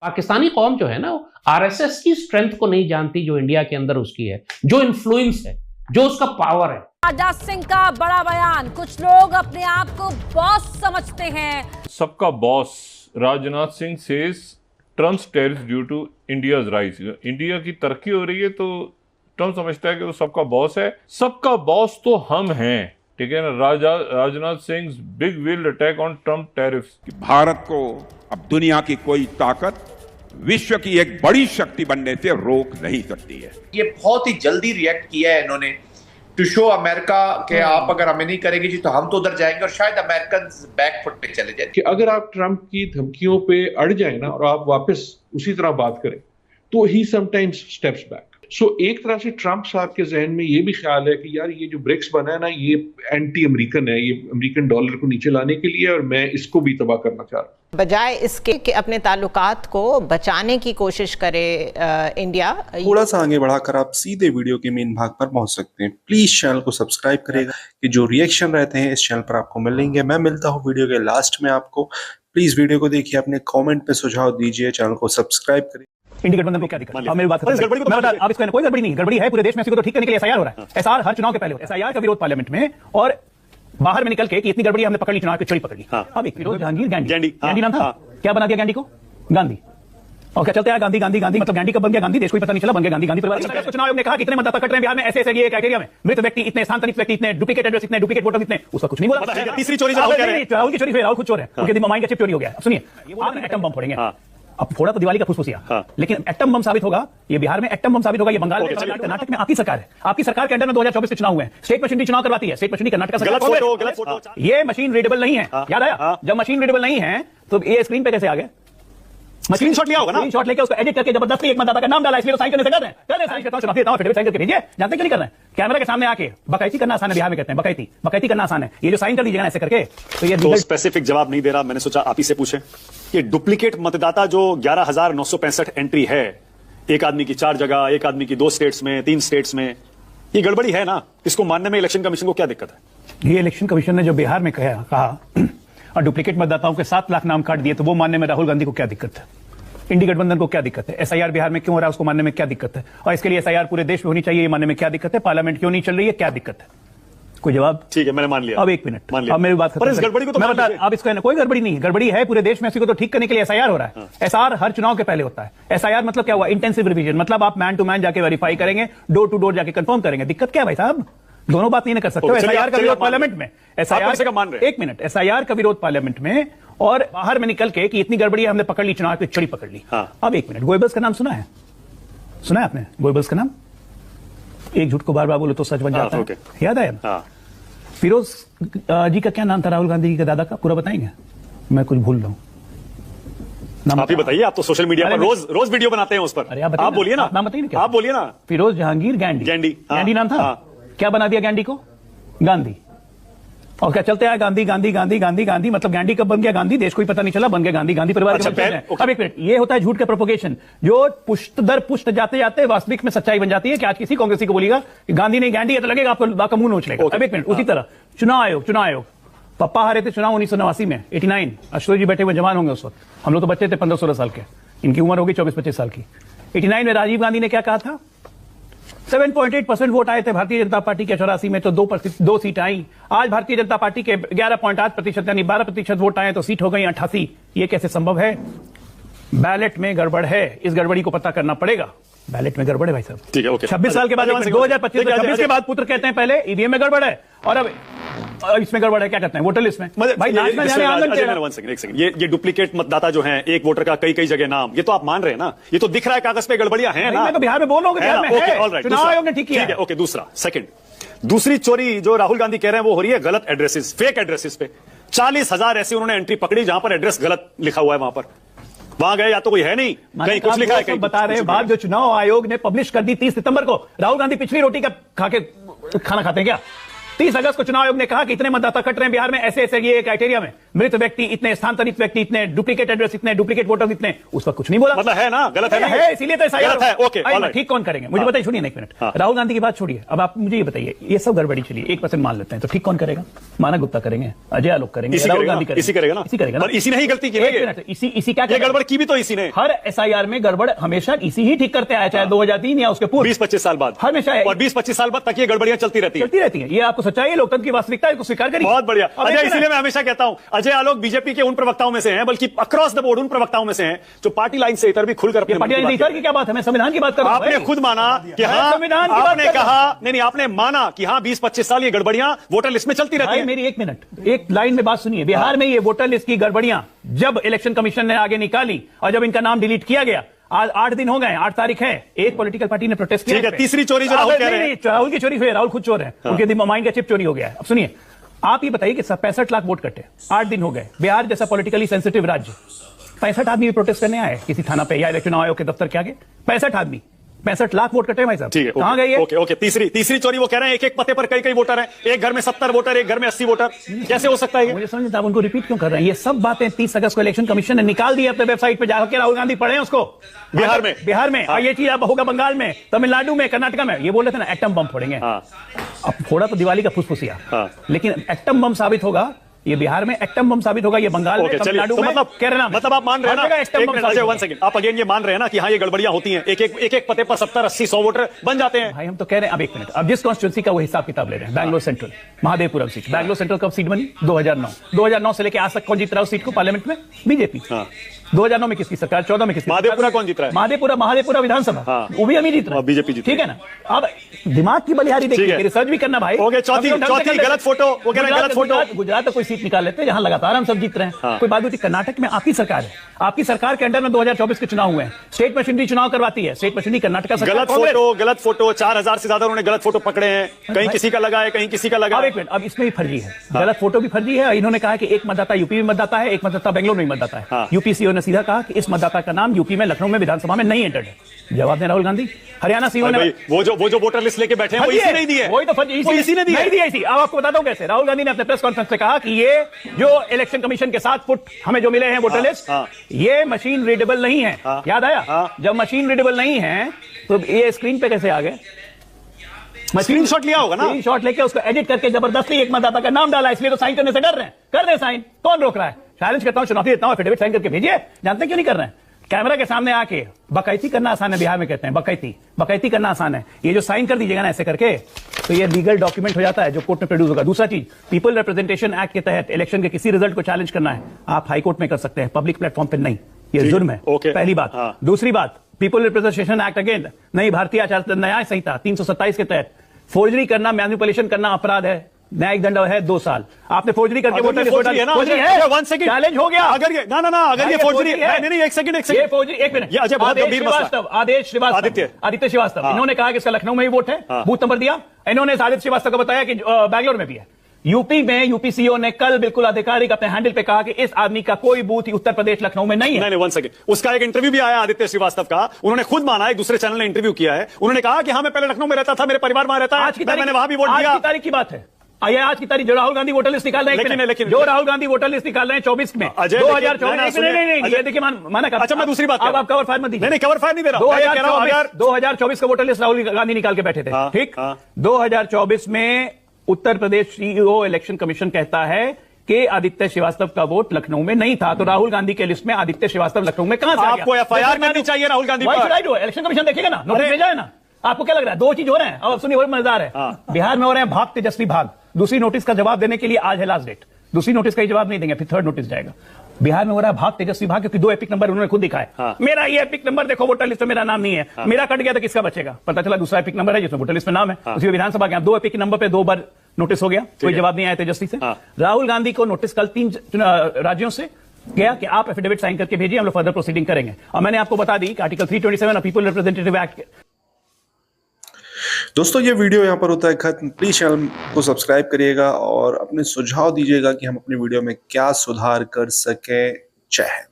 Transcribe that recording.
पाकिस्तानी कौम जो है ना, आरएसएस की स्ट्रेंथ को नहीं जानती जो इंडिया के अंदर उसकी है, जो इन्फ्लुएंस है, जो उसका पावर है। राजनाथ सिंह का बड़ा बयान, कुछ लोग अपने आप को बॉस समझते हैं। सबका boss Rajnath Singh says Trump's tariff due to India's rise. India की तरक्की हो रही है तो ट्रम्प समझता है कि वो सबका बॉस है। सबका बॉस तो हम हैं, ठीक है ना। Rajnath Singh big will attack on Trump tariffs. Bharat को अब दुनिया की कोई ताकत विश्व की एक बड़ी शक्ति बनने से रोक नहीं सकती है। ये बहुत ही जल्दी रिएक्ट किया है इन्होंने टू शो अमेरिका के आप अगर हमें नहीं करेंगे जी तो हम तो उधर जाएंगे, और शायद अमेरिकन बैकफुट पे चले जाए। कि अगर आप ट्रंप की धमकियों पे अड़ जाए ना और आप वापस उसी तरह बात करें तो ही समटाइम्स स्टेप्स बैक। सो एक तरह से ट्रंप साहब के जहन में ये भी ख्याल है कि यार ये जो ब्रिक्स बना है ना, ये एंटी अमेरिकन है, ये अमेरिकन डॉलर को नीचे लाने के लिए, और मैं इसको भी तबाह करना चाह रहा हूँ। बजाय इसके कि अपने ताल्लुकात को बचाने की कोशिश करे इंडिया। थोड़ा सा आगे बढ़ाकर आप सीधे वीडियो के मेन भाग पर पहुंच सकते हैं। प्लीज चैनल को सब्सक्राइब करेगा कि जो रिएक्शन रहते हैं इस चैनल पर आपको मिलेंगे। मैं मिलता हूँ वीडियो के लास्ट में आपको। प्लीज वीडियो को देखिए, अपने कमेंट पे सुझाव दीजिए, चैनल को सब्सक्राइब करिए। इंडिया गठबंधन को क्या दिक्कत? अब मेरी बात खत्म। मैं बता, अब इसका कोई गड़बड़ी नहीं, गड़बड़ी है पूरे देश में, इसी को तो ठीक करने के लिए एसआईआर हो रहा है। एसआईआर हर चुनाव के पहले होता है। एसआईआर का विरोध पार्लियामेंट में और बाहर में निकल के कि इतनी गड़बड़ी हमने पकड़ ली, चुनाव की चोरी पकड़ ली। अब एक विरोध जहांगीर गांधी नाम था, क्या बना दिया गांधी को? गांधी। और क्या चलते हैं गांधी गांधी गांधी, मतलब गांधी कब बन गया गांधी, देश को पता नहीं चला, बन गया गांधी। गांधी परिवार। चुनाव आयोग ने कहा कि इतने मतदाता कट रहे हैं बिहार में, ऐसे ऐसे ये क्राइटेरिया में, मृत व्यक्ति इतने, स्थानांतरित व्यक्ति इतने, डुप्लीकेट एड्रेस इतने, डुप्लीकेट वोटर इतने, उसका कुछ नहीं बोला। तीसरी चोरी राहुल की चोरी, राहुल खुद चोर है, उनके माइंड का चिप चोरी हो गया। सुनिए, आपने एटम बम फोड़ेंगे, अब फोड़ा तो दिवाली का फुसफुसिया, लेकिन एटम बम साबित होगा, ये बिहार में एटम बम साबित होगा, ये बंगाल में, कर्नाटक में आपकी सरकार है, आपकी सरकार के अंडर में 2024 के चुनाव हुए हैं। स्टेट मशीनरी चुनाव करवाती है, स्टेट मशीनरी कर्नाटक सरकार। ये मशीन रीडेबल नहीं है, याद आया? जब मशीन रीडेबल नहीं है तो ये स्क्रीन पे कैसे आ गया? स्क्रीनशॉट लिया होगा ना, स्क्रीनशॉट लेके उसको एडिट करके जबरदस्ती एक मतदाता का नाम डाला, इसलिए तो साइन करने से कर रहे हैं। साइन करता हूं, चुनाव देता हूं, साइन करके भेजिए। जानते क्यों नहीं कर रहे हैं? कैमरा के सामने आके बकैती करना आसान है, बिहार में कहते हैं बकैती करना आसान है। ये जो साइन कर दीजिएगा ऐसे करके, तो ये तो स्पेसिफिक जवाब नहीं दे रहा, मैंने सोचा आप ही से पूछें। ये डुप्लीकेट मतदाता जो 11,965 एंट्री है, एक आदमी की 4 जगह, एक आदमी की 2 स्टेट्स में, 3 स्टेट्स में, ये गड़बड़ी है ना? इसको मानने में इलेक्शन कमीशन को क्या दिक्कत है? ये इलेक्शन कमीशन ने जो बिहार में कहा और डुप्लीकेट मतदाताओं के 7 लाख नाम काट दिए, तो वो मानने में राहुल गांधी को क्या दिक्कत है? इंडी गठबंधन को क्या दिक्कत है? एसआईआर बिहार में क्यों हो रहा है उसको मानने में क्या दिक्कत है? और इसके लिए एसआईआर पूरे देश में होनी चाहिए, ये मानने में क्या दिक्कत है? पार्लियामेंट क्यों नहीं चल रही है, क्या दिक्कत है? कोई जवाब? ठीक है, मैंने मान लिया। अब एक मिनट, मान लिया। अब मेरी बात खत्म। पर इस गड़बड़ी को तो मैं बता, अब इसका कोई गड़बड़ी नहीं है, गड़बड़ी है पूरे देश में, इसी को तो ठीक करने के लिए एसआईआर हो रहा है। एसआईआर हर चुनाव के पहले होता है। एसआईआर मतलब क्या हुआ? इंटेंसिव रिवीजन, मतलब आप मैन टू मैन जाके वेरीफाई करेंगे, डोर टू डोर जाके कंफर्म करेंगे। दिक्कत क्या है भाई साहब? दोनों बात नहीं कर सकते। एसआईआर का विरोध पार्लियामेंट में, एक मिनट, एसआईआर का विरोध पार्लियामेंट में और बाहर में निकल के कि इतनी गड़बड़ी हमने पकड़ ली, चुनाव की चोरी पकड़ ली। अब एक मिनट, गोएबल्स का नाम सुना है? सुना है आपने गोएबल्स का नाम? एक झूठ को बार बार बोलो तो सच बन जाता है, याद आया? फिरोज जी का क्या नाम था, राहुल गांधी जी के दादा का? पूरा बताएंगे, मैं कुछ भूल रहा हूं। आप ही बताइए, आप तो सोशल मीडिया पर रोज वीडियो बनाते हैं उस पर। अरे आप बोलिए ना, नाम बताइए क्या? आप बोलिए ना। फिरोज जहांगीर गांधी नाम था। क्या बना दिया गांधी को? गांधी। और क्या चलते हैं गांधी गांधी गांधी गांधी गांधी, मतलब गांधी कब बन गया गांधी, देश को ही पता नहीं चला, बन गया गांधी। गांधी परिवार के अब एक मिनट, ये होता है झूठ का प्रोपोगेशन, जो पुष्ट दर पुष्ट जाते जाते वास्तविक में सच्चाई बन जाती है। कि आज किसी कांग्रेसी को बोलिएगा कि गांधी नहीं गांधी है तो लगेगा आपका मुंह नोच लेगा। अब एक मिनट, उसी तरह चुनाव आयोग, पप्पा हारे थे चुनाव 1989 में, 89। आशुतोष जी बैठे हुए जवान होंगे उस वक्त, हम लोग तो बच्चे थे 15-16 साल के, इनकी उम्र होगी 24-25 साल की। 89 में राजीव गांधी ने क्या कहा था? 7.8% वोट आए थे भारतीय जनता पार्टी के 84 में, तो 2 सीट आई। आज भारतीय जनता पार्टी के 11.8% यानी 12% वोट आए तो सीट हो गई 88। ये कैसे संभव है? बैलेट में गड़बड़ है, इस गड़बड़ी को पता करना पड़ेगा। बैलेट में गड़बड़ है भाई साहब, ठीक है, ओके। 26 साल के बाद 2025 के बाद पुत्र कहते हैं पहले ईवीएम में गड़बड़ है और अब इसमें गड़बड़ है, क्या कहते हैं? वोटर लिस्ट में। भाई एक सेकंड, ये डुप्लीकेट मतदाता जो हैं, एक वोटर का कई जगह नाम, ये तो आप मान रहे हैं ना? ये तो दिख रहा है कागज पे गड़बड़ियां हैं ना? मैं तो बिहार में बोल रहा हूं, बिहार में है, चुनाव आयोग ने ठीक किया है। ओके, दूसरी चोरी जो राहुल गांधी कह रहे हैं वो हो रही है गलत एड्रेसेस, फेक एड्रेसेस पे। 40,000 ऐसे उन्होंने एंट्री पकड़ी जहां पर एड्रेस गलत लिखा हुआ है, वहां गए या तो कोई है नहीं, कहीं कुछ लिखा है, कहीं बता रहे हैं। बात जो चुनाव आयोग ने पब्लिश कर दी 30 सितंबर को, राहुल गांधी पिछली रोटी का खा के खाना खाते हैं क्या? 30 अगस्त को चुनाव आयोग ने कहा कि इतने मतदाता कट रहे हैं बिहार में, ऐसे ऐसे ये क्राइटेरिया में, मृत व्यक्ति इतने, स्थानांतरित व्यक्ति इतने, डुप्लीकेट एड्रेस इतने, डुप्लीकेट वोटर्स इतने, उस पर कुछ नहीं बोला। मतलब है ना, गलत है ना, है, इसीलिए तो ऐसा गलत है। ओके, ठीक कौन करेंगे मुझे बताइए, सुनिए एक मिनट। राहुल गांधी की बात छोड़िए, अब आप मुझे ये बताइए, ये सब गड़बड़ी चलिए 1% मान लेते हैं, तो ठीक कौन करेगा? माना गुप्ता करेंगे, अजय आलोक करेंगे, राहुल गांधी करेंगे, इसी करेगा ना, इसी करेगा ना। और इसी ने ही गलती की है, इसी क्या गड़बड़ की भी तो इसी ने। हर एसआईआर में गड़बड़ हमेशा इसी ही ठीक करते आया, चाहे 2003 या उसके पूर्व 20-25 साल बाद, हमेशा, और 20-25 साल बाद तक ये गड़बड़ियां चलती रहती है। ये आपको सच्चाई है, लोकतंत्र की वास्तविकता है, इसको स्वीकार करिए। बहुत बढ़िया अजय, इसीलिए मैं हमेशा कहता हूं अजय आलोक बीजेपी के उन प्रवक्ताओं में से हैं, बल्कि अक्रॉस द बोर्ड उन प्रवक्ताओं में से हैं जो पार्टी लाइन से इतर भी खुलकर अपने पार्टी लाइन इतर की क्या बात है? मैं संविधान की बात कर रहा हूं। आपने खुद माना कि हाँ, संविधान की आपने कहा नहीं, आपने माना कि हाँ 20-25 साल ये गड़बड़ियां वोटर लिस्ट में चलती रहती है। मेरी एक मिनट, एक लाइन में बात सुनिए। बिहार में ये वोटर लिस्ट की गड़बड़ियां जब इलेक्शन कमीशन ने आगे निकाली और जब इनका नाम डिलीट किया गया, आज 8 दिन हो गए, 8 तारीख है, एक पॉलिटिकल पार्टी ने प्रोटेस्ट किया। तीसरी चोरी जो राहुल कह रहे हैं, राहुल की चोरी हुई, राहुल खुद चोर है, उनके माइंड का चिप चोरी हो गया है। अब सुनिए, आप ये बताइए कि 65 लाख वोट कटे, 8 दिन हो गए, बिहार जैसा पॉलिटिकली सेंसिटिव राज्य, 65 आदमी भी प्रोटेस्ट करने आए किसी थाना पे या इलेक्शन आयोग के दफ्तर के आगे, 65 आदमी, 65 लाख वोट कटे भाई साहब। ठीक है, कहां गए? ओके, तीसरी चोरी वो कह रहे हैं एक पते पर कई वोटर हैं, एक घर में 70 वोटर, एक घर में 80 वोटर, कैसे हो सकता है? मुझे समझ नहीं, आप उनको रिपीट क्यों कर रहे हैं? ये सब बातें 30 अगस्त को इलेक्शन कमीशन ने निकाल दी अपने वेबसाइट पे जाकर, राहुल गांधी पढ़े उसको। बिहार में ये चीज अब होगा बंगाल में, तमिलनाडु में, कर्नाटक में। ये बोल रहे थे ना एटम बम फोड़ेंगे, अब फोड़ा तो दिवाली का फुसफुसिया, लेकिन एटम बम साबित होगा, ये बिहार में एटम बम साबित होगा, ये बंगाल में, तमिलनाडु में, केरला में। मतलब आप मान रहे हैं ना, 1 सेकंड, आप अगेन ये मान रहे हैं ना कि हाँ ये गड़बड़ियां होती हैं, एक पते पर 70, 80, 100 वोटर बन जाते हैं। भाई हम तो कह रहे हैं, अब एक मिनट, अब जिस कॉन्स्टिट्यूंसी का वो हिसाब किताब ले रहे हैं, Bangalore central, Mahadevapuram seat, Bangalore central कब सीट बनी? 2009 से लेकर आज तक कौन जीत रहा है उस सीट को पार्लियामेंट में? बीजेपी। 2009 में किसकी सरकार, 14 में किसकी? महादेवपुरा कौन जीत रहा है? महादेवपुरा विधानसभा, वो भी हम ही जीत रहे हैं, बीजेपी जीत, ठीक है ना। अब दिमाग की बलिहारी देखिए, रिसर्च भी करना भाई। चौथी गलत फोटो, वो कह रहे हैं गलत फोटो। गुजरात तो कोई सीट निकाल लेते हैं जहां लगातार हम सब जीत रहे हैं, कोई बात नहीं। कर्नाटक में आपकी सरकार है, आपकी सरकार के अंडर में 2024 के चुनाव हुए हैं, स्टेट मशीनरी चुनाव करवाती है, स्टेट मशीनरी कर्नाटक का गलत फोटो 4000 से ज्यादा उन्होंने गलत फोटो पकड़े हैं, कहीं किसी का लगा है, कहीं किसी का लगा। एक मिनट, अब इसमें भी फर्जी है, गलत फोटो भी फर्जी है। इन्होंने कहा कि एक मतदाता यूपी में मतदाता है, एक मतदाता बेंगलोर में मतदाता है। यूपी सीओ ने सीधा कहा कि इस मतदाता का नाम यूपी में लखनऊ में विधानसभा में नहीं एंटर्ड है। जवाब दें राहुल गांधी। हरियाणा सीओ ने वो जो वोटर लिस्ट लेके बैठे हैं वो इसी नहीं दी है, वही तो फर्जी इसी ने नहीं दी है। अब आपको बताता हूं कैसे। राहुल गांधी ने अपने प्रेस कॉन्फ्रेंस में कहा कि ये जो इलेक्शन कमीशन के 7 फुट हमें जो मिले हैं वोटर लिस्ट, ये मशीन रीडेबल नहीं है। याद आया? जब मशीन रीडेबल नहीं है तो ये स्क्रीन पे कैसे आ गए? स्क्रीनशॉट लिया होगा ना, स्क्रीनशॉट लेके उसको एडिट करके जबरदस्ती एक मतदाता का नाम डाला, इसलिए तो साइन करने से डर रहे हैं। कर दे साइन, कौन रोक रहा है? चैलेंज करता हूं, चुनौती देता हूं, एफिडेविट साइन करके भेजिए। जानते क्यों नहीं कर रहे हैं? कैमरा के सामने आके बकैती करना आसान है, बिहार में कहते हैं बकैती करना आसान है। ये जो साइन कर दीजिएगा ना ऐसे करके, तो ये लीगल डॉक्यूमेंट हो जाता है जो कोर्ट में प्रोड्यूस होगा। दूसरा चीज, पीपल रिप्रेजेंटेशन एक्ट के तहत इलेक्शन के किसी रिजल्ट को चैलेंज करना है, आप हाई कोर्ट में कर सकते हैं, पब्लिक प्लेटफॉर्म पे नहीं। ये जुर्म है, पहली बात। दूसरी बात, पीपल रिप्रेजेंटेशन एक्ट अगेन नई भारतीय आचार न्याय संहिता 327 के तहत फोर्जरी करना, मैनिपुलेशन करना अपराध है, न्यायिक दंड है 2 साल। आपने फोर्जरी करके वोटर फोर्जरी है ना, वन सेकंड चैलेंज हो गया। अगर ये अगर ये फोर्जरी है, नहीं एक सेकंड ये फोर्जरी, एक मिनट, ये अजय बहुत गंभीर मसला। आदेश श्रीवास्तव, आदित्य श्रीवास्तव, इन्होंने कहा कि इसका लखनऊ में ही वोट है, बूथ नंबर दिया। इन्होंने आदित्य श्रीवास्तव को बताया कि बैंगलोर में भी है। यूपी में यूपी सीओ ने कल बिल्कुल आधिकारिक अपने हैंडल पे कहा कि इस आदमी का कोई बूथ उत्तर प्रदेश लखनऊ में नहीं है। नहीं 1 सेकंड, उसका एक इंटरव्यू भी आया आदित्य श्रीवास्तव का, उन्होंने खुद माना, एक दूसरे चैनल ने इंटरव्यू किया है, उन्होंने कहा कि हाँ मैं पहले लखनऊ में रहता था, मेरे परिवार वहां रहता है, आज की तारीख, मैंने वहां भी वोट दिया। आज की तारीख की बात है, आज की तारीख जो राहुल गांधी वोटर लिस्ट निकाल रहे हैं, लेकिन जो राहुल गांधी वोटर लिस्ट निकाल रहे हैं 24 में, 2024 नहीं देखिए माना। अच्छा मैं दूसरी बात, अब आप कवर फायर मत दीजिए। नहीं कवर फायर नहीं दे रहा। 2024 का वोटर लिस्ट राहुल गांधी निकाल के बैठे थे, ठीक। 2024 में Uttar Pradesh CEO election commission कहता है कि आदित्य श्रीवास्तव का वोट लखनऊ में नहीं था, तो राहुल गांधी के लिस्ट में आदित्य श्रीवास्तव लखनऊ में कहां से आ गया? आपको एफआईआर करनी चाहिए राहुल गांधी पर। इलेक्शन कमीशन देखेगा ना, नोटिस भेजा है ना। आपको क्या लग रहा है? 2 चीज हो रहे हैं, अब सुनिए बहुत मजेदार है। बिहार में हो रहे हैं भाग तेजस्वी भाग। दूसरी नोटिस का जवाब देने के लिए आज है लास्ट डेट, दूसरी नोटिस का जवाब नहीं देंगे, फिर 3rd नोटिस जाएगा। बिहार में हो रहा है भाग तेजस्वी भाग, क्योंकि 2 एपिक नंबर उन्होंने खुद दिखाए। मेरा ये एपिक नंबर देखो, वोटर लिस्ट में मेरा नाम नहीं है, मेरा कट गया तो किसका बचेगा? पता चला दूसरा एपिक नंबर है जिसमें वोटर लिस्ट में नाम है, उसी विधानसभा के 2 एपिक नंबर पे 2 बार नोटिस हो गया, कोई जवाब नहीं आया तेजस्वी से। राहुल गांधी को नोटिस कल 3 राज्यों से गया कि आप एफिडेविट साइन करके भेजिए, हम लोग फर्दर प्रोसीडिंग करेंगे। और मैंने आपको बता दी कि आर्टिकल 327 पीपल रिप्रेजेंटेटिव एक्ट। दोस्तों ये वीडियो यहाँ पर होता है खत्म। प्लीज चैनल को सब्सक्राइब करिएगा और अपने सुझाव दीजिएगा कि हम अपनी वीडियो में क्या सुधार कर सकें। जय हिंद।